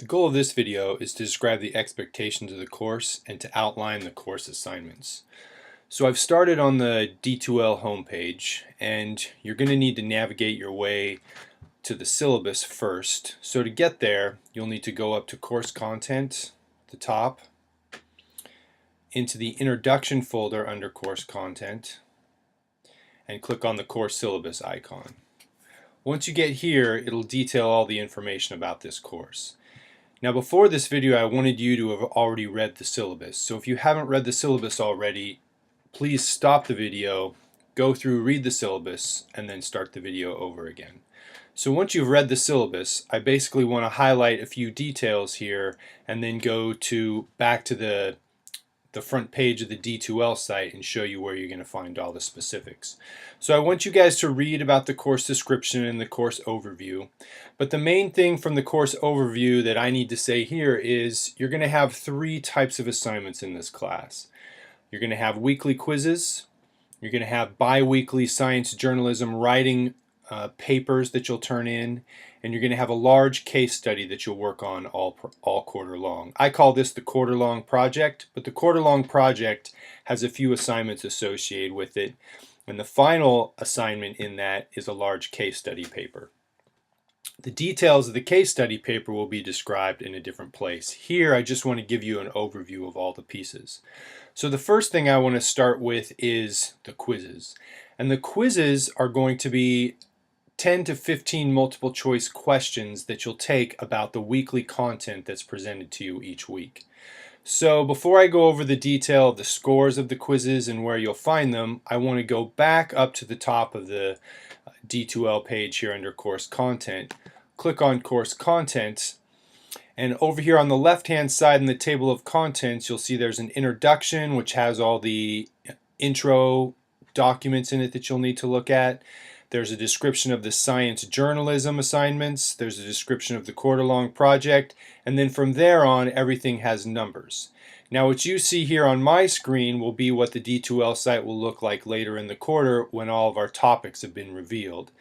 The goal of this video is to describe the expectations of the course and to outline the course assignments. So I've started on the D2L homepage, and you're going to need to navigate your way to the syllabus first. So to get there, you'll need to go up to course content at the top, into the introduction folder under course content, and click on the course syllabus icon. Once you get here, it'll detail all the information about this course. Now before this video, I wanted you to have already read the syllabus. So if you haven't read the syllabus already, please stop the video, go through, read the syllabus, and then start the video over again. So once you've read the syllabus, I basically want to highlight a few details here and then go back to the front page of the D2L site and show you where you're going to find all the specifics. So I want you guys to read about the course description and the course overview. But the main thing from the course overview that I need to say here is you're going to have three types of assignments in this class. You're going to have weekly quizzes, you're going to have bi-weekly science journalism writing papers that you'll turn in, and you're going to have a large case study that you'll work on all quarter long. I call this the quarter long project, but the quarter long project has a few assignments associated with it, and the final assignment in that is a large case study paper. The details of the case study paper will be described in a different place. Here I just want to give you an overview of all the pieces. So the first thing I want to start with is the quizzes. And the quizzes are going to be 10 to 15 multiple choice questions that you'll take about the weekly content that's presented to you each week. So before I go over the detail of the scores of the quizzes and where you'll find them, I want to go back up to the top of the D2L page here under course content. Click on course content, and over here on the left hand side in the table of contents you'll see there's an introduction which has all the intro documents in it that you'll need to look at. There's a description of the science journalism assignments, there's a description of the quarter-long project, and then from there on everything has numbers. Now what you see here on my screen will be what the D2L site will look like later in the quarter when all of our topics have been revealed.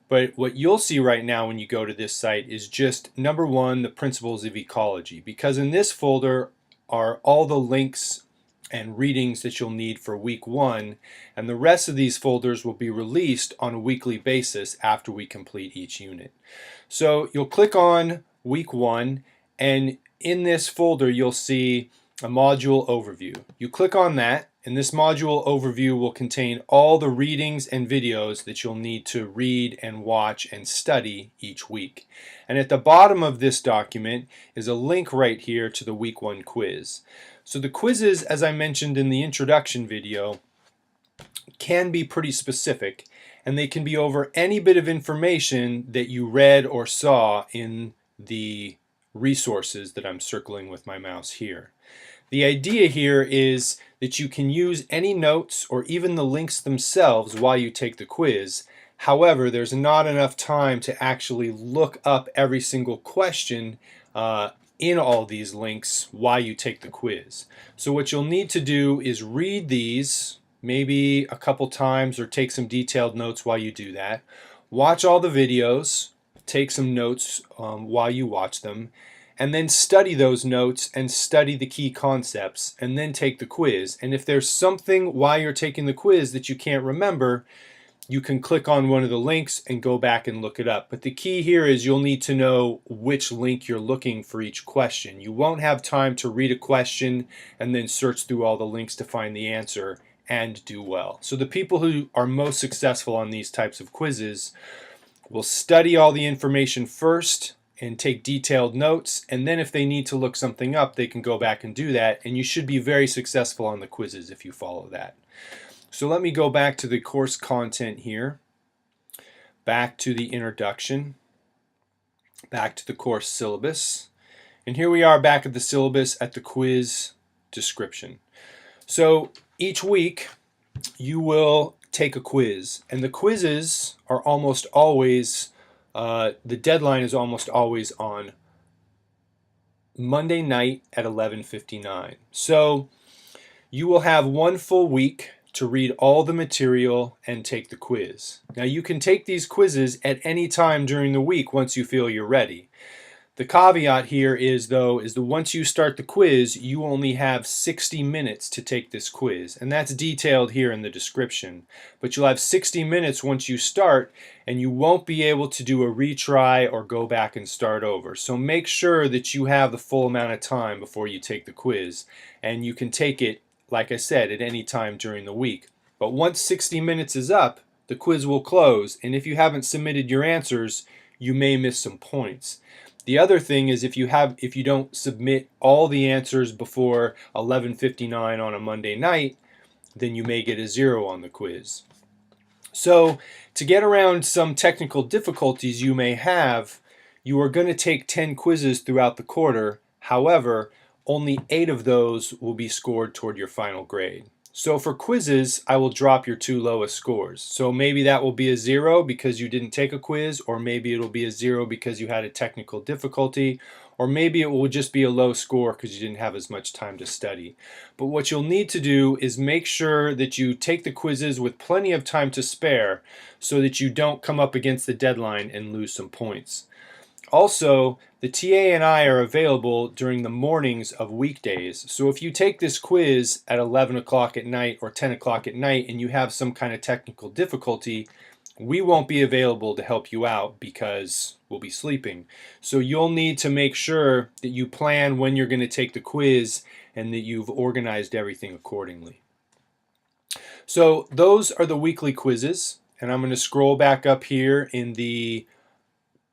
But what you'll see right now when you go to this site is just number one, the principles of ecology, because in this folder are all the links and readings that you'll need for week one, and the rest of these folders will be released on a weekly basis after we complete each unit. So you'll click on week one, and in this folder you'll see a module overview. You click on that, and this module overview will contain all the readings and videos that you'll need to read and watch and study each week. And at the bottom of this document is a link right here to the week one quiz. So the quizzes, as I mentioned in the introduction video, can be pretty specific, and they can be over any bit of information that you read or saw in the resources that I'm circling with my mouse here. The idea here is that you can use any notes or even the links themselves while you take the quiz. However, there's not enough time to actually look up every single question in all these links while you take the quiz. So what you'll need to do is read these maybe a couple times or take some detailed notes while you do that. Watch all the videos, take some notes while you watch them, and then study those notes and study the key concepts and then take the quiz. And if there's something while you're taking the quiz that you can't remember, you can click on one of the links and go back and look it up. But the key here is you'll need to know which link you're looking for each question. You won't have time to read a question and then search through all the links to find the answer and do well. So the people who are most successful on these types of quizzes will study all the information first and take detailed notes, and then if they need to look something up, they can go back and do that, and you should be very successful on the quizzes if you follow that. So let me go back to the course content here, back to the introduction, back to the course syllabus, and here we are back at the syllabus at the quiz description. So each week you will take a quiz, and the quizzes are almost always the deadline is almost always on Monday night at 11:59. So you will have one full week to read all the material and take the quiz. Now you can take these quizzes at any time during the week once you feel you're ready. The caveat here is, though, is that once you start the quiz, you only have 60 minutes to take this quiz. And that's detailed here in the description. But you'll have 60 minutes once you start, and you won't be able to do a retry or go back and start over. So make sure that you have the full amount of time before you take the quiz. And you can take it, like I said, at any time during the week. But once 60 minutes is up, the quiz will close. And if you haven't submitted your answers, you may miss some points. The other thing is if you don't submit all the answers before 11:59 on a Monday night, then you may get a 0 on the quiz. So to get around some technical difficulties you may have, you are going to take 10 quizzes throughout the quarter. However, only 8 of those will be scored toward your final grade. So for quizzes, I will drop your 2 lowest scores. So maybe that will be a 0 because you didn't take a quiz, or maybe it'll be a 0 because you had a technical difficulty, or maybe it will just be a low score because you didn't have as much time to study. But what you'll need to do is make sure that you take the quizzes with plenty of time to spare so that you don't come up against the deadline and lose some points. Also, the TA and I are available during the mornings of weekdays. So if you take this quiz at 11 o'clock at night or 10 o'clock at night and you have some kind of technical difficulty, we won't be available to help you out because we'll be sleeping. So you'll need to make sure that you plan when you're going to take the quiz and that you've organized everything accordingly. So those are the weekly quizzes, and I'm going to scroll back up here in the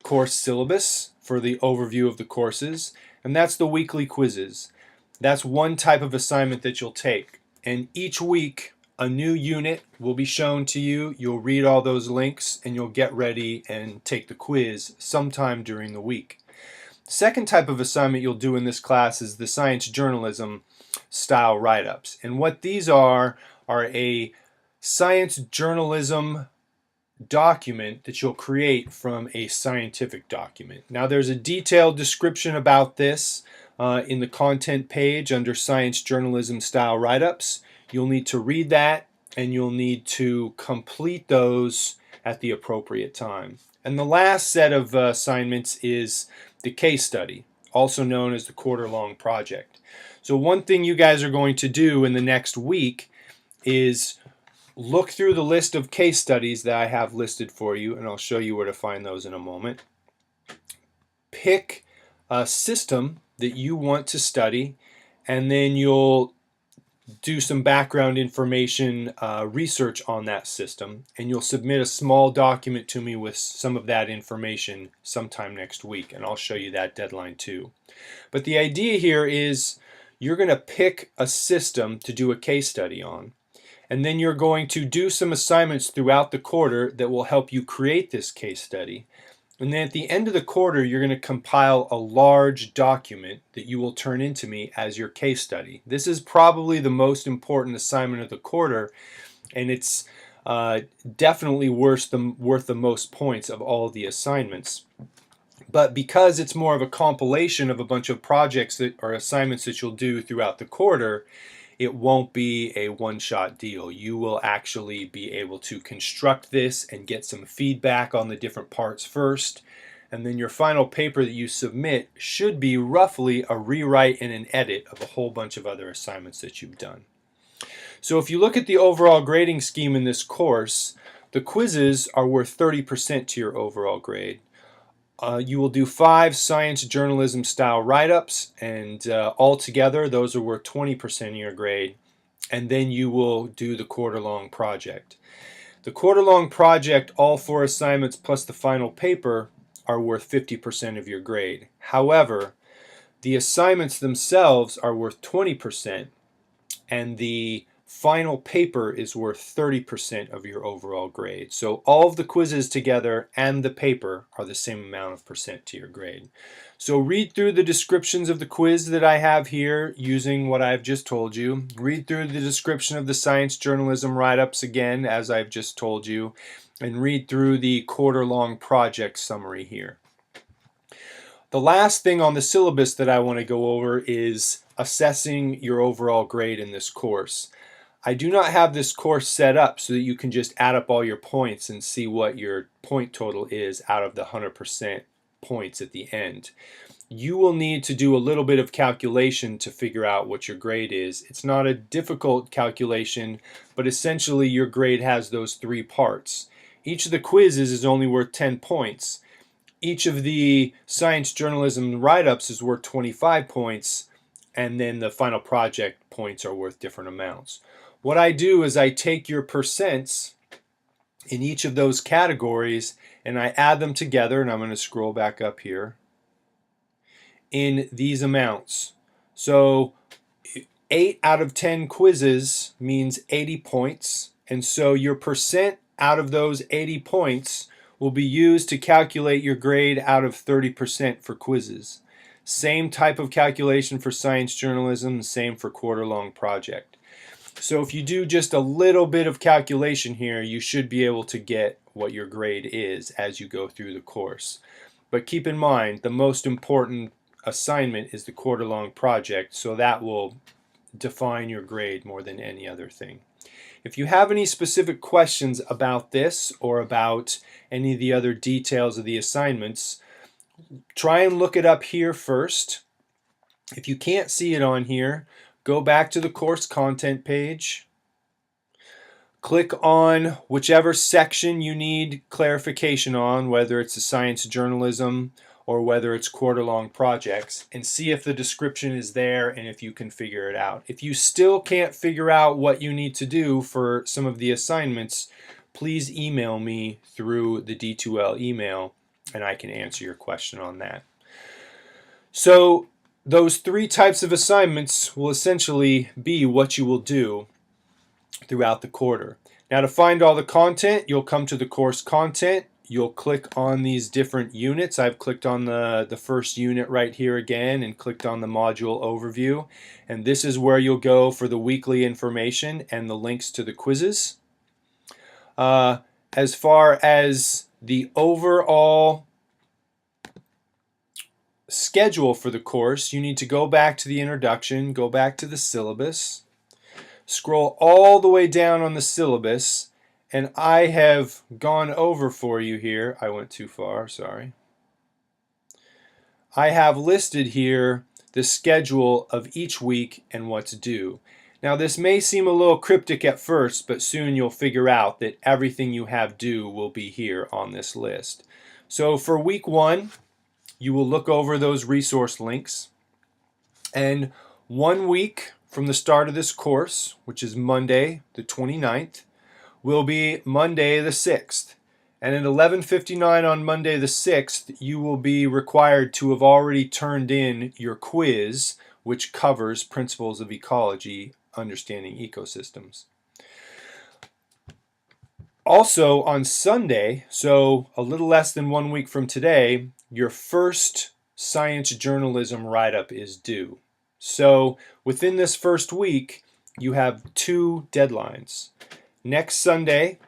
course syllabus for the overview of the courses, and that's the weekly quizzes. That's one type of assignment that you'll take, and each week a new unit will be shown to you. You'll read all those links and you'll get ready and take the quiz sometime during the week. The second type of assignment you'll do in this class is the science journalism style write-ups, and what these are a science journalism document that you'll create from a scientific document. Now there's a detailed description about this in the content page under science journalism style write-ups. You'll need to read that and you'll need to complete those at the appropriate time. And the last set of assignments is the case study, also known as the quarter-long project. So one thing you guys are going to do in the next week is look through the list of case studies that I have listed for you, and I'll show you where to find those in a moment. Pick a system that you want to study, and then you'll do some background information research on that system, and you'll submit a small document to me with some of that information sometime next week, and I'll show you that deadline too. But the idea here is you're going to pick a system to do a case study on, and then you're going to do some assignments throughout the quarter that will help you create this case study. And then at the end of the quarter, you're going to compile a large document that you will turn into me as your case study. This is probably the most important assignment of the quarter, and it's definitely worth the most points of all the assignments. But because it's more of a compilation of a bunch of projects that or assignments that you'll do throughout the quarter, it won't be a one-shot deal. You will actually be able to construct this and get some feedback on the different parts first, and then your final paper that you submit should be roughly a rewrite and an edit of a whole bunch of other assignments that you've done. So if you look at the overall grading scheme in this course, the quizzes are worth 30% to your overall grade. You will do 5 science journalism style write-ups, and altogether those are worth 20% of your grade, and then you will do the quarter-long project. The quarter-long project, all 4 assignments plus the final paper, are worth 50% of your grade. However, the assignments themselves are worth 20%, and the final paper is worth 30% of your overall grade. So all of the quizzes together and the paper are the same amount of percent to your grade. So read through the descriptions of the quiz that I have here using what I've just told you. Read through the description of the science journalism write-ups again, as I've just told you, and read through the quarter-long project summary here. The last thing on the syllabus that I want to go over is assessing your overall grade in this course. I do not have this course set up so that you can just add up all your points and see what your point total is out of the 100% points at the end. you will need to do a little bit of calculation to figure out what your grade is. It's not a difficult calculation, but essentially your grade has those three parts. Each of the quizzes is only worth 10 points. Each of the science journalism write-ups is worth 25 points, and then the final project points are worth different amounts. What I do is I take your percents in each of those categories and I add them together, and I'm going to scroll back up here, in these amounts. So 8 out of 10 quizzes means 80 points, and so your percent out of those 80 points will be used to calculate your grade out of 30% for quizzes. Same type of calculation for science journalism, same for quarter-long project. So if you do just a little bit of calculation here, you should be able to get what your grade is as you go through the course. But keep in mind, the most important assignment is the quarter-long project, so that will define your grade more than any other thing. If you have any specific questions about this or about any of the other details of the assignments, try and look it up here first. If you can't see it on here, go back to the course content page, click on whichever section you need clarification on, whether it's the science journalism or whether it's quarter-long projects, and see if the description is there and if you can figure it out. If you still can't figure out what you need to do for some of the assignments, please email me through the D2L email and I can answer your question on that. So those three types of assignments will essentially be what you will do throughout the quarter. Now, to find all the content, you'll come to the course content. You'll click on these different units. I've clicked on the first unit right here again and clicked on the module overview. And this is where you'll go for the weekly information and the links to the quizzes. As far as the overall schedule for the course, you need to go back to the introduction, go back to the syllabus, scroll all the way down on the syllabus, and I have gone over for you here. I went too far, sorry. I have listed here the schedule of each week and what's due. Now this may seem a little cryptic at first, but soon you'll figure out that everything you have due will be here on this list. So for week 1, you will look over those resource links, and 1 week from the start of this course, which is Monday the 29th, will be Monday the 6th. And at 11:59 on Monday the 6th, you will be required to have already turned in your quiz, which covers Principles of Ecology, Understanding Ecosystems. Also on Sunday, so a little less than 1 week from today, your first science journalism write-up is due. So within this first week, you have 2 deadlines. Next Sunday,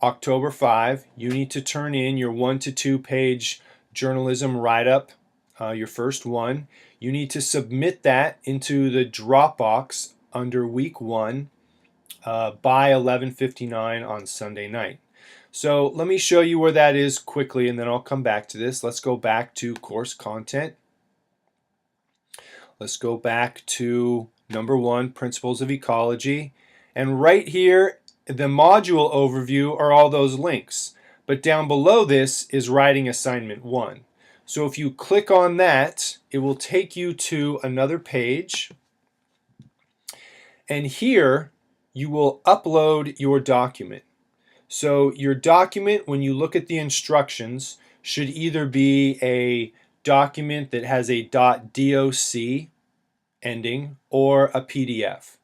October 5, you need to turn in your 1 to 2 page journalism write-up, your first one. You need to submit that into the Dropbox under week 1 by 11:59 on Sunday night. So let me show you where that is quickly, and then I'll come back to this. Let's go back to course content. Let's go back to number 1, Principles of Ecology. And right here, the module overview are all those links. But down below this is writing assignment 1. So if you click on that, it will take you to another page. And here, you will upload your document. So your document, when you look at the instructions, should either be a document that has a .doc ending or a PDF.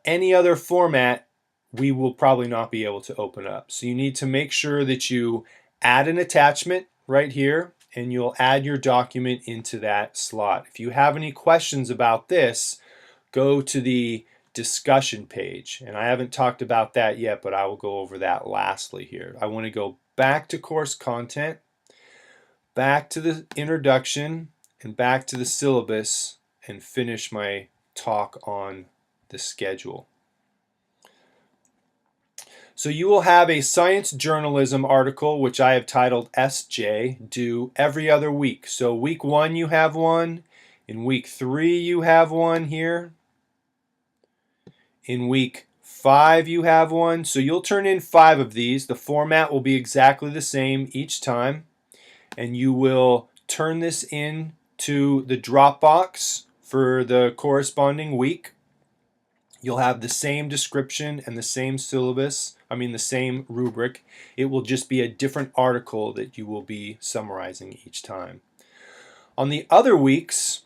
Any other format, we will probably not be able to open up. So you need to make sure that you add an attachment right here, and you'll add your document into that slot. If you have any questions about this, go to the discussion page, and I haven't talked about that yet, but I will go over that lastly here. I want to go back to course content, back to the introduction, and back to the syllabus, and finish my talk on the schedule. So you will have a science journalism article, which I have titled SJ, due every other week. So week 1 you have one, in week 3 you have one here, in week 5 you have one. So you'll turn in 5 of these. The format will be exactly the same each time, and you will turn this in to the Dropbox for the corresponding week. You'll have the same description and the same syllabus, the same rubric. It will just be a different article that you will be summarizing each time. On the other weeks,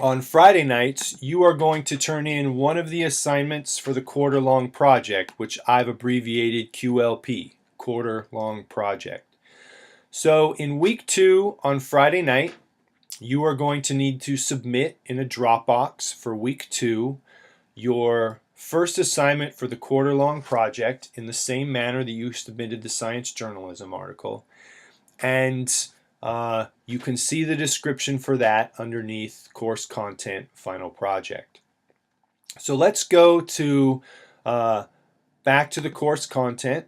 on Friday nights, you are going to turn in one of the assignments for the quarter-long project, which I've abbreviated QLP, quarter-long project. So in week 2 on Friday night, you are going to need to submit in a Dropbox for week 2 your first assignment for the quarter-long project in the same manner that you submitted the science journalism article. And you can see the description for that underneath course content final project. So let's go to back to the course content.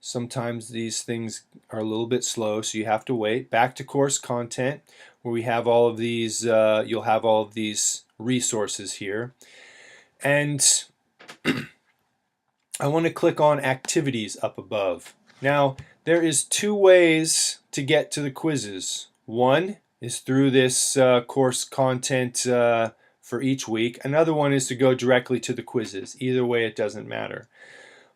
Sometimes these things are a little bit slow, so you have to wait. Back to course content, where we have all of these, you'll have all of these resources here. And I want to click on activities up above. Now, there is 2 ways to get to the quizzes. One is through this course content for each week. Another one is to go directly to the quizzes. Either way, it doesn't matter.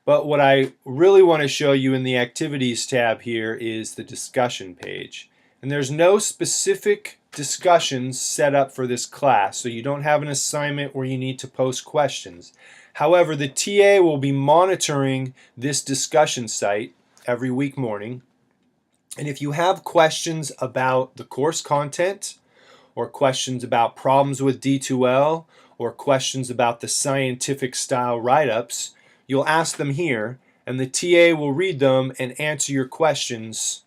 But what I really want to show you in the Activities tab here is the discussion page. And there's no specific discussions set up for this class, so you don't have an assignment where you need to post questions. However, the TA will be monitoring this discussion site every week morning. And if you have questions about the course content, or questions about problems with D2L, or questions about the scientific style write-ups, you'll ask them here, and the TA will read them and answer your questions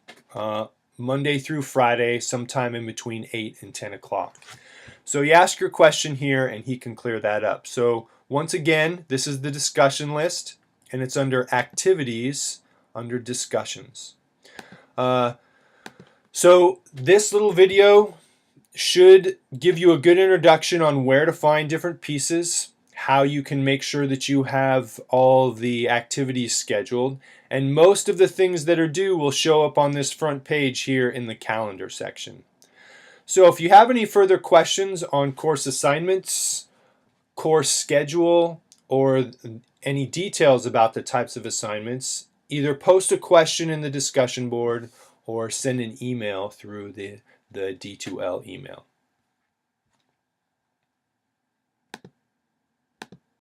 Monday through Friday, sometime in between 8 and 10 o'clock. So you ask your question here, and he can clear that up. So once again, this is the discussion list, and it's under Activities, under Discussions. So this little video should give you a good introduction on where to find different pieces, how you can make sure that you have all the activities scheduled, and most of the things that are due will show up on this front page here in the calendar section. So if you have any further questions on course assignments, course schedule, or any details about the types of assignments, either post a question in the discussion board or send an email through the D2L email.